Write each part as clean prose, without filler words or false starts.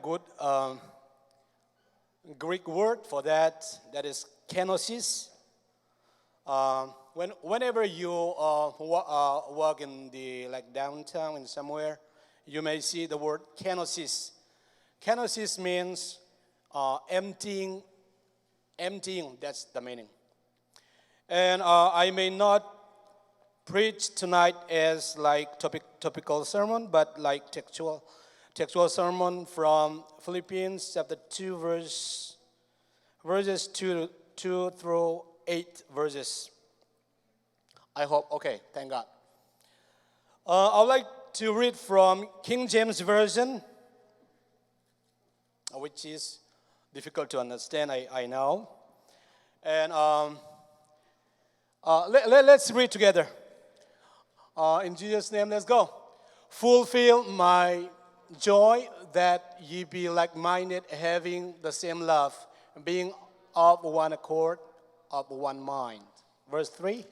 good Greek word for that. That is kenosis. Whenever you walk in the like downtown in somewhere, you may see the word kenosis. Kenosis means emptying. Emptying. That's the meaning. And I may not preach tonight as like topical sermon, but like textual sermon from Philippians chapter 2 verses 2 through 8 verses. I hope, okay, thank God. I would like to read from King James Version, which is difficult to understand, I know. And let's read together. In Jesus' name, let's go. Fulfill my joy that ye be like-minded, having the same love, being of one accord, of one mind. Verse 3,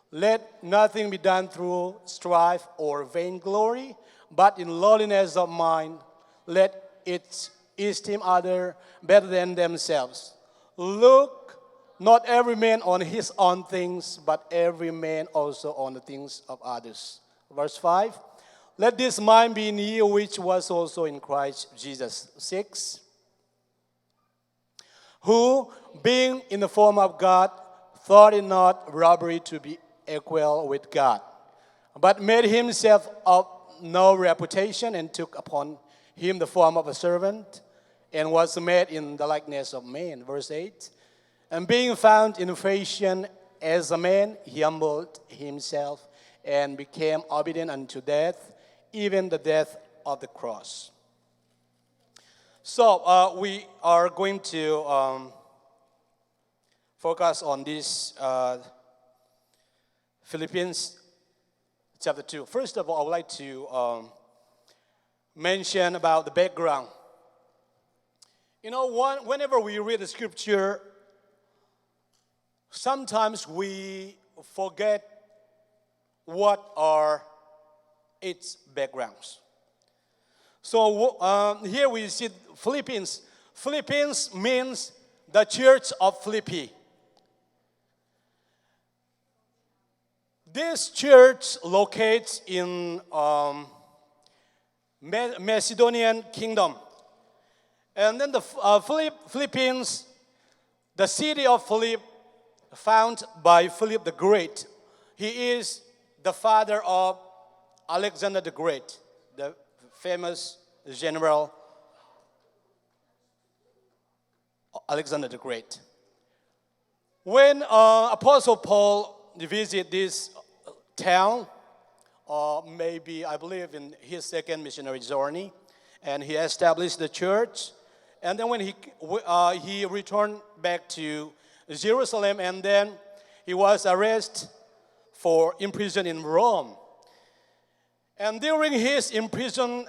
let nothing be done through strife or vainglory, but in lowliness of mind, let it esteem other better than themselves. Look not every man on his own things, but every man also on the things of others. Verse 5, let this mind be in you which was also in Christ Jesus. 6, who, being in the form of God, thought it not robbery to be equal with God, but made himself of no reputation, and took upon him the form of a servant, and was made in the likeness of man. Verse 8, and being found in fashion as a man, he humbled himself and became obedient unto death, even the death of the cross. So we are going to focus on this Philippians chapter 2. First of all, I would like to mention about the background. You know, whenever we read the scripture, sometimes we forget what are its backgrounds. So here we see Philippians. Philippians means the church of Philippi. This church locates in Macedonian kingdom. And then the Philippians, the city of Philip, founded by Philip the Great. He is the father of Alexander the Great, the famous general Alexander the Great. When Apostle Paul visited this town, or maybe I believe in his second missionary journey, and he established the church, and then when he returned back to Jerusalem, and then he was arrested for imprisoned in Rome. And during his imprisonment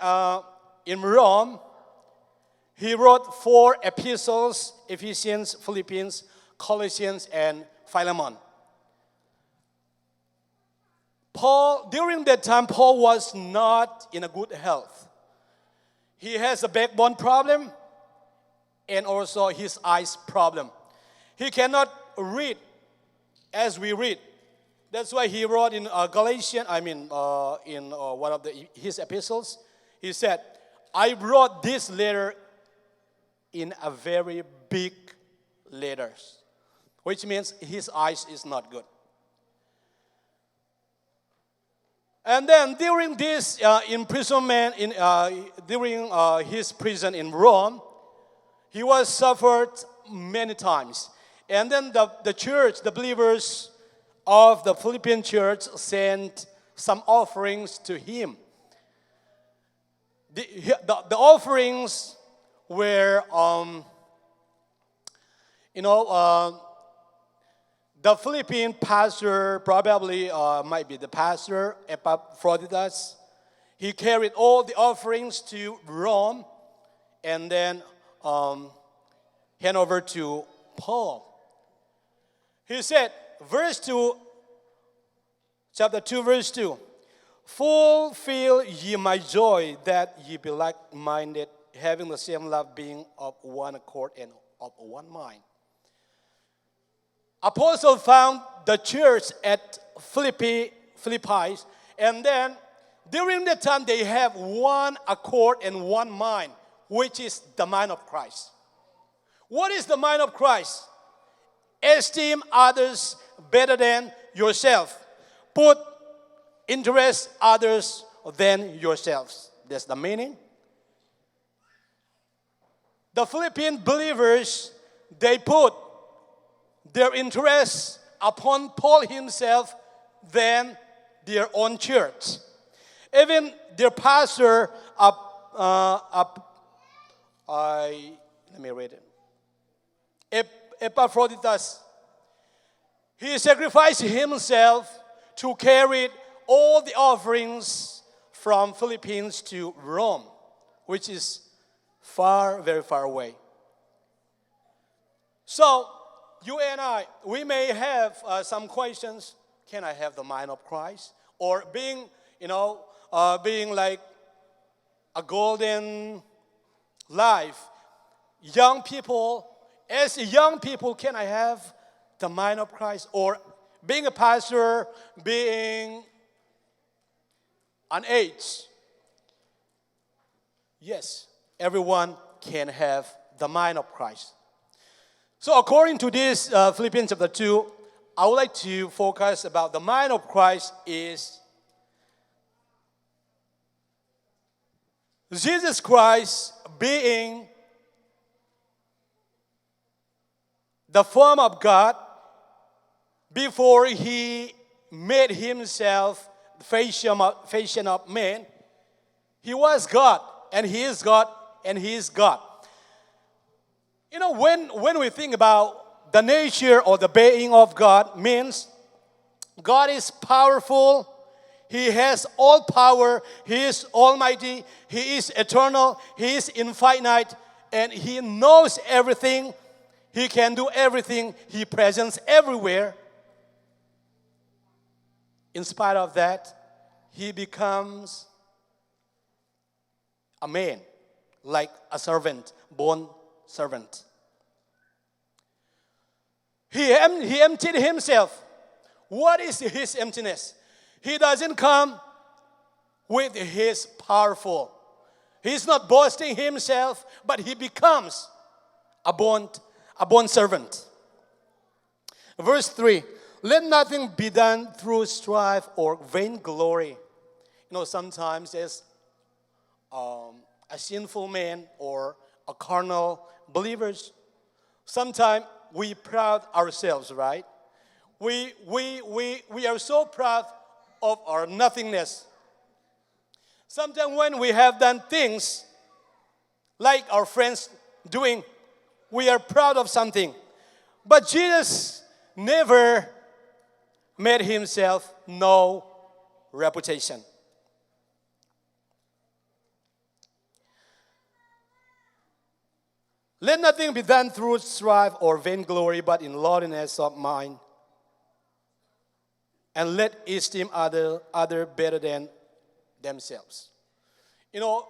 in Rome, he wrote 4 epistles: Ephesians, Philippians, Colossians, and Philemon. During that time, Paul was not in a good health. He has a backbone problem and also his eyes problem. He cannot read as we read. That's why he wrote in Galatians, in one of his epistles, he said, I wrote this letter in a very big letters, which means his eyes is not good. And then during this imprisonment, during his prison in Rome, he was suffered many times. And then the church, the believers of the Philippian church sent some offerings to him. The offerings were, the Philippine pastor, probably might be the pastor, Epaphroditus. He carried all the offerings to Rome and then hand over to Paul. He said, chapter 2, verse 2, fulfill ye my joy, that ye be like-minded, having the same love, being of one accord and of one mind. Apostle found the church at Philippi, and then during that time they have one accord and one mind, which is the mind of Christ. What is the mind of Christ? Esteem others better than yourself. Put interest others than yourselves. That's the meaning. The Philippian believers, they put their interest upon Paul himself than their own church. Even their pastor, let me read it. Epaphroditus, he sacrificed himself to carry all the offerings from Philippines to Rome, which is far, very far away. So, you and I, we may have some questions. Can I have the mind of Christ? Or being like a golden life. Young people, as young people, can I have the mind of Christ? Or being a pastor, being an age. Yes, everyone can have the mind of Christ. So according to this Philippians chapter 2, I would like to focus about the mind of Christ is Jesus Christ being the form of God before he made himself the fashion of man. He was God, and he is God, and he is God. You know, when we think about the nature or the being of God, means God is powerful. He has all power. He is almighty. He is eternal. He is infinite. And he knows everything. He can do everything. He presents everywhere. In spite of that, he becomes a man, like a servant, born servant. He emptied himself. What is his emptiness? He doesn't come with his powerful. He's not boasting himself, but he becomes a born servant. Verse 3, let nothing be done through strife or vainglory. You know, sometimes there's a sinful man or a carnal believers. Sometimes we proud ourselves, right? We are so proud of our nothingness. Sometimes when we have done things like our friends doing, we are proud of something. But Jesus never made himself no reputation. Let nothing be done through strife or vainglory, but in lowliness of mind. And let esteem other better than themselves. You know,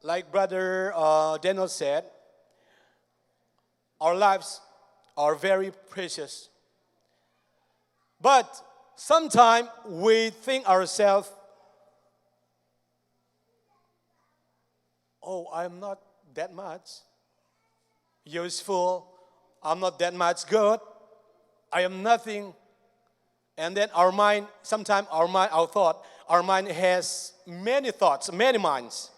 like Brother Daniel said, our lives are very precious. But sometimes we think ourselves, oh, I'm not that much useful. I'm not that much good. I am nothing. And then our mind has many thoughts, many minds.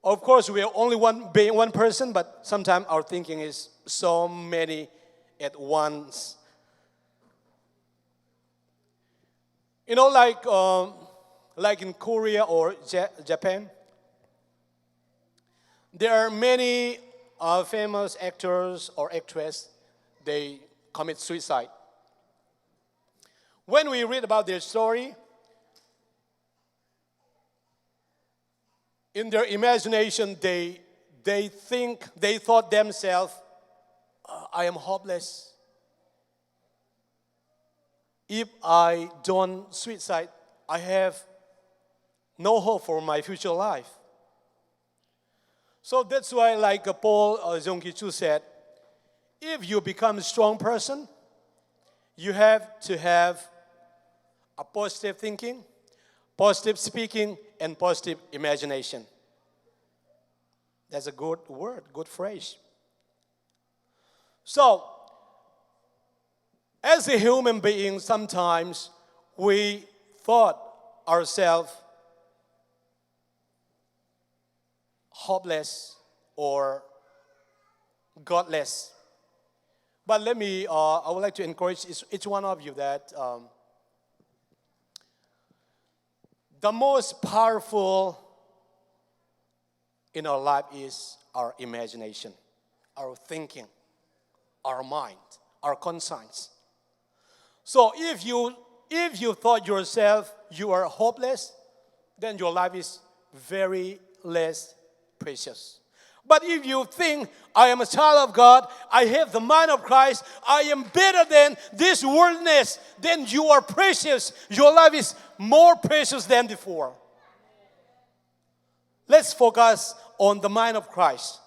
Of course, we are only one person, but sometimes our thinking is so many at once. You know, like in Korea or Japan, there are many famous actors or actresses, they commit suicide. When we read about their story, in their imagination, they thought themselves, I am hopeless. If I don't suicide, I have no hope for my future life. So that's why, like Paul Zongkichu said, if you become a strong person, you have to have a positive thinking, positive speaking, and positive imagination. That's a good word, good phrase. So, as a human being, sometimes we thought ourselves hopeless or godless. But I would like to encourage each one of you that the most powerful in our life is our imagination, our thinking, our mind, our conscience. So if you thought yourself you are hopeless, then your life is very less precious. But if you think, I am a child of God, I have the mind of Christ, I am better than this worldliness, then you are precious. Your life is more precious than before. Let's focus on the mind of Christ.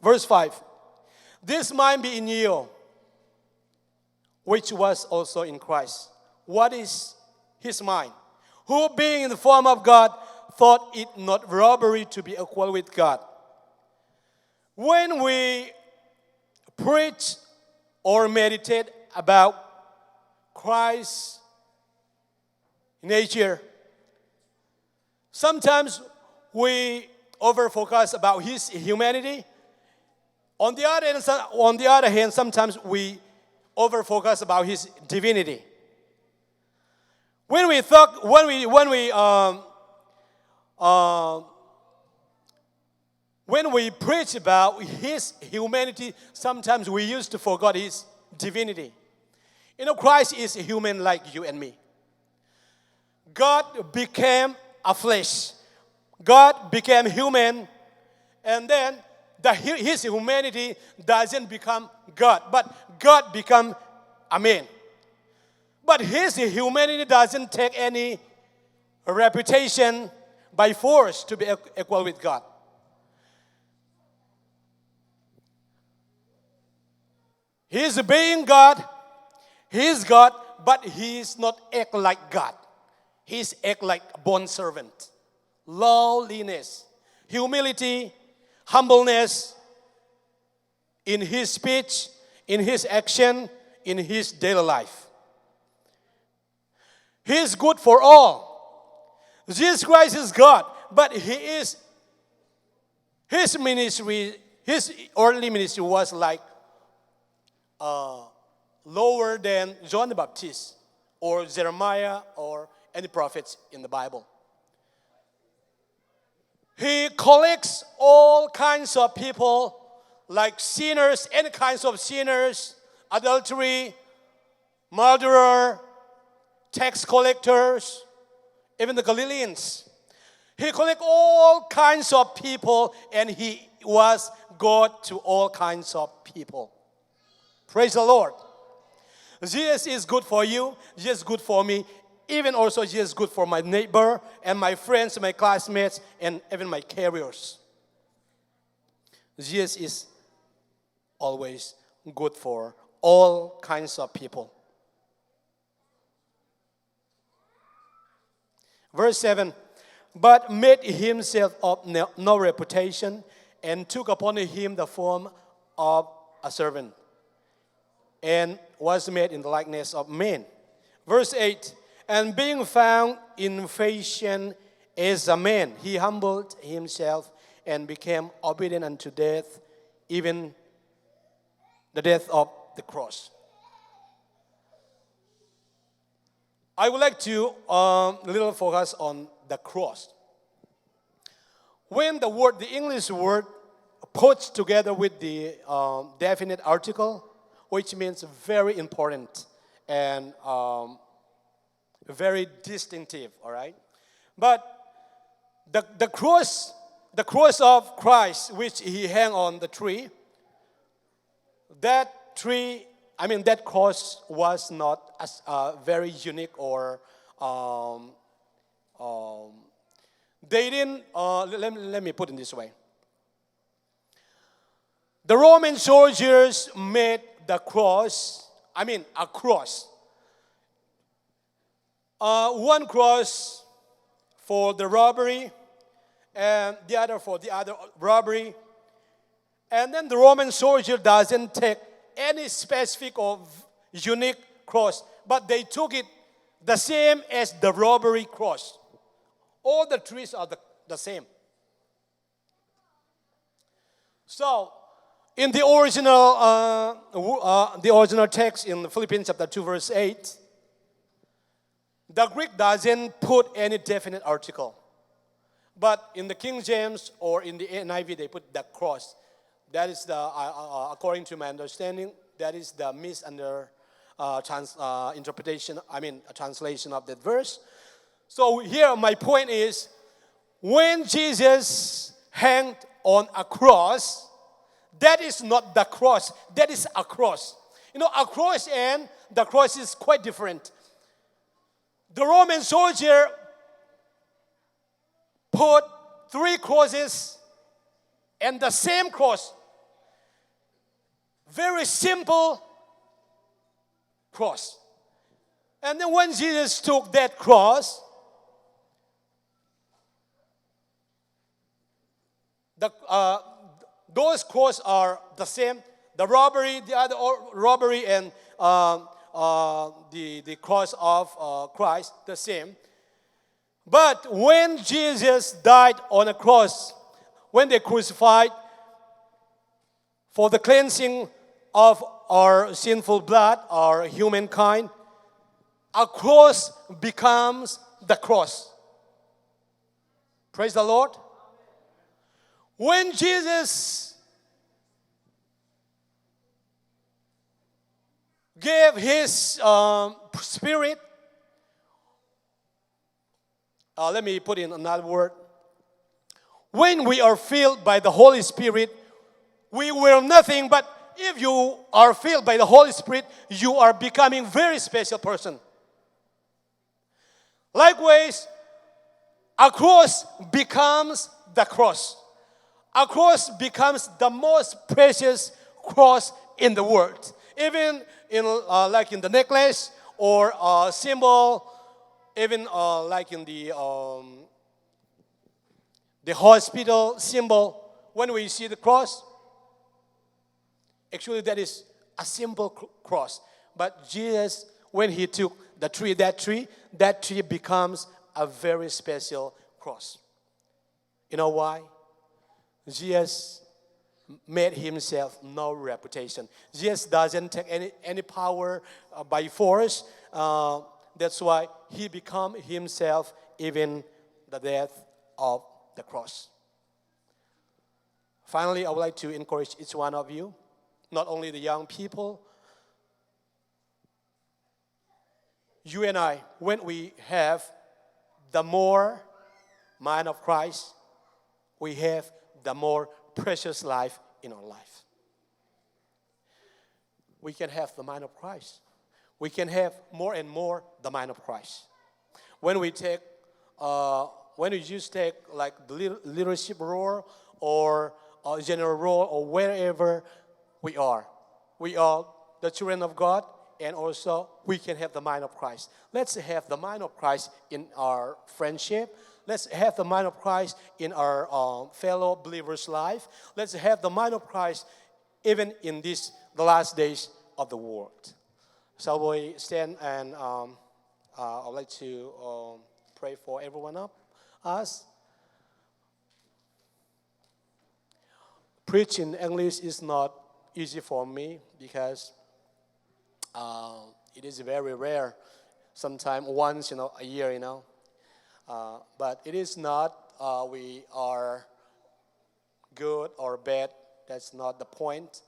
Verse 5. This mind be in you, which was also in Christ. What is his mind? Who being in the form of God, thought it not robbery to be equal with God. When we preach or meditate about Christ's nature, sometimes we over-focus about his humanity. On the other hand, sometimes we over-focus about his divinity. When we preach about his humanity, sometimes we used to forget his divinity. You know, Christ is human like you and me. God became a flesh. God became human, and then his humanity doesn't become God, but God become a man. But his humanity doesn't take any reputation by force to be equal with God. He's being God, he's God, but he's not act like God. He's act like a bondservant. Lowliness, humility, humbleness in his speech, in his action, in his daily life. He is good for all. Jesus Christ is God, but his ministry, his earthly ministry was like lower than John the Baptist or Jeremiah or any prophets in the Bible. He collects all kinds of people like sinners, any kinds of sinners, adultery, murderer, tax collectors, even the Galileans. He collects all kinds of people, and he was God to all kinds of people. Praise the Lord. Jesus is good for you. Jesus is good for me. Even also Jesus is good for my neighbor and my friends, my classmates, and even my carriers. Jesus is always good for all kinds of people. Verse 7, but made himself of no reputation, and took upon him the form of a servant, and was made in the likeness of men. Verse 8, and being found in fashion as a man, he humbled himself and became obedient unto death, even the death of the cross. I would like to little focus on the cross. When the English word put together with the definite article, which means very important and very distinctive, all right? But the cross of Christ, which he hung on the tree, that cross was not as very unique or they didn't. Let me put it this way. The Roman soldiers made the cross, a cross. One cross for the robbery and the other for the other robbery. And then the Roman soldier doesn't take any specific or unique cross, but they took it the same as the robbery cross. All the trees are the same. So, in the original text in Philippians chapter 2, verse 8, the Greek doesn't put any definite article. But in the King James or in the NIV, they put the cross. That is according to my understanding, that is the translation of that verse. So here my point is, when Jesus hanged on a cross, that is not the cross, that is a cross. A cross and the cross is quite different. The Roman soldier put 3 crosses and the same cross. Very simple cross. And then when Jesus took that cross, those crosses are the same. The robbery, the other robbery, and the cross of Christ, the same. But when Jesus died on a cross, when they crucified for the cleansing of our sinful blood, our humankind, a cross becomes the cross. Praise the Lord. When Jesus gave His Spirit, let me put in another word. When we are filled by the Holy Spirit, we were nothing, but if you are filled by the Holy Spirit, you are becoming a very special person. Likewise, a cross becomes the cross. A cross becomes the most precious cross in the world. Even like in the necklace or symbol, even like in the hospital symbol, when we see the cross, actually that is a simple cross. But Jesus, when He took that tree becomes a very special cross. You know why? Jesus made Himself no reputation. Jesus doesn't take any power by force. That's why He became Himself even the death of the cross. Finally, I would like to encourage each one of you, not only the young people, you and I, when we have the more mind of Christ, we have the more precious life in our life. We can have the mind of Christ. We can have more and more the mind of Christ. When we just take like the leadership role or general role or wherever we are the children of God, and also we can have the mind of Christ. Let's have the mind of Christ in our friendship. Let's have the mind of Christ in our fellow believers' life. Let's have the mind of Christ even in the last days of the world. So we stand and I'd like to pray for everyone of us. Preaching English is not easy for me because it is very rare. Sometimes once, a year, But it is not we are good or bad. That's not the point.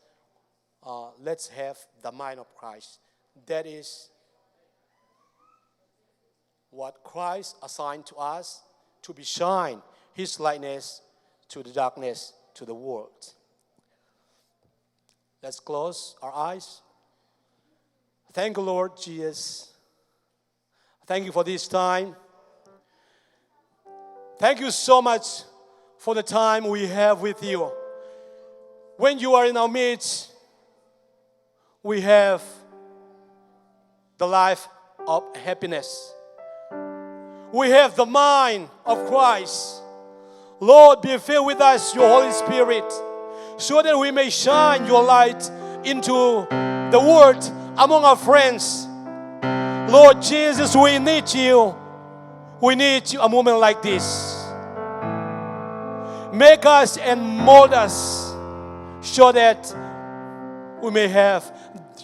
Let's have the mind of Christ. That is what Christ assigned to us, to be shine His lightness to the darkness, to the world. Let's close our eyes. Thank you, Lord Jesus. Thank you for this time. Thank you so much for the time we have with you. when you are in our midst, we have the life of happiness. We have the mind of Christ. Lord, be filled with us, your Holy Spirit, so that we may shine your light into the world among our friends. Lord Jesus, we need you. We need a moment like this. Make us and mold us so that we may have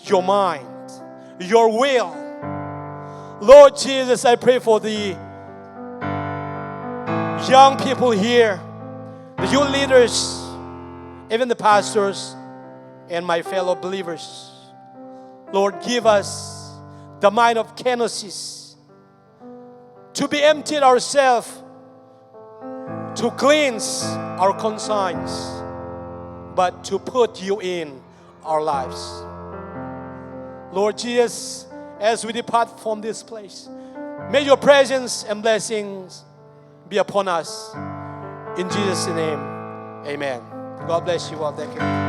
your mind, your will. Lord Jesus, I pray for the young people here, the youth leaders, even the pastors, and my fellow believers. Lord, give us the mind of kenosis, to be emptied ourselves, to cleanse our conscience, but to put you in our lives. Lord Jesus, as we depart from this place, may your presence and blessings be upon us. In Jesus' name, amen. God bless you all. Thank you.